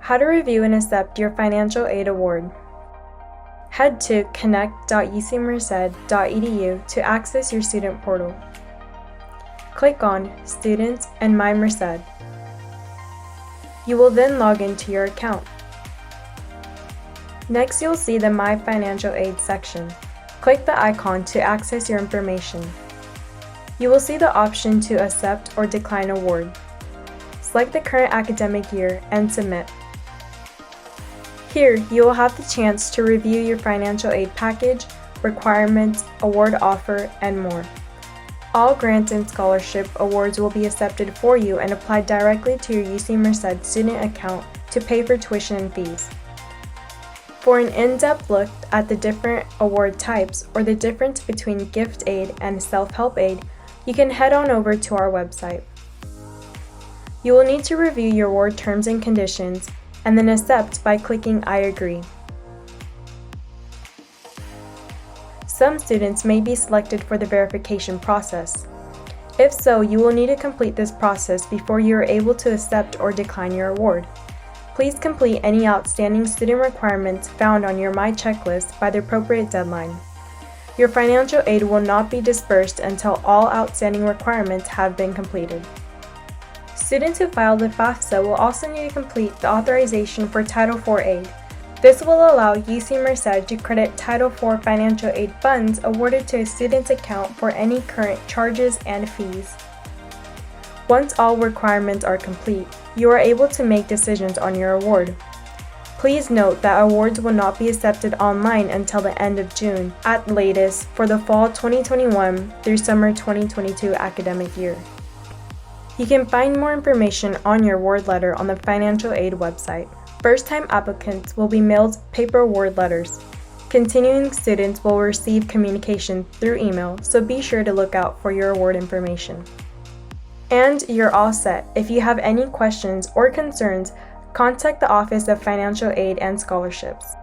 How to review and accept your financial aid award. Head to connect.ucmerced.edu to access your student portal. Click on Students and My Merced. You will then log into your account. Next, you'll see the My Financial Aid section. Click the icon to access your information. You will see the option to accept or decline award. Select the current academic year and submit. Here, you will have the chance to review your financial aid package, requirements, award offer, and more. All grants and scholarship awards will be accepted for you and applied directly to your UC Merced student account to pay for tuition and fees. For an in-depth look at the different award types or the difference between gift aid and self-help aid, you can head on over to our website. You will need to review your award terms and conditions and then accept by clicking I agree. Some students may be selected for the verification process. If so, you will need to complete this process before you are able to accept or decline your award. Please complete any outstanding student requirements found on your My Checklist by the appropriate deadline. Your financial aid will not be dispersed until all outstanding requirements have been completed. Students who file the FAFSA will also need to complete the authorization for Title IV aid. This will allow UC Merced to credit Title IV financial aid funds awarded to a student's account for any current charges and fees. Once all requirements are complete, you are able to make decisions on your award. Please note that awards will not be accepted online until the end of June, at latest, for the fall 2021 through summer 2022 academic year. You can find more information on your award letter on the financial aid website. First-time applicants will be mailed paper award letters. Continuing students will receive communication through email, so be sure to look out for your award information. And you're all set. If you have any questions or concerns, contact the Office of Financial Aid and Scholarships.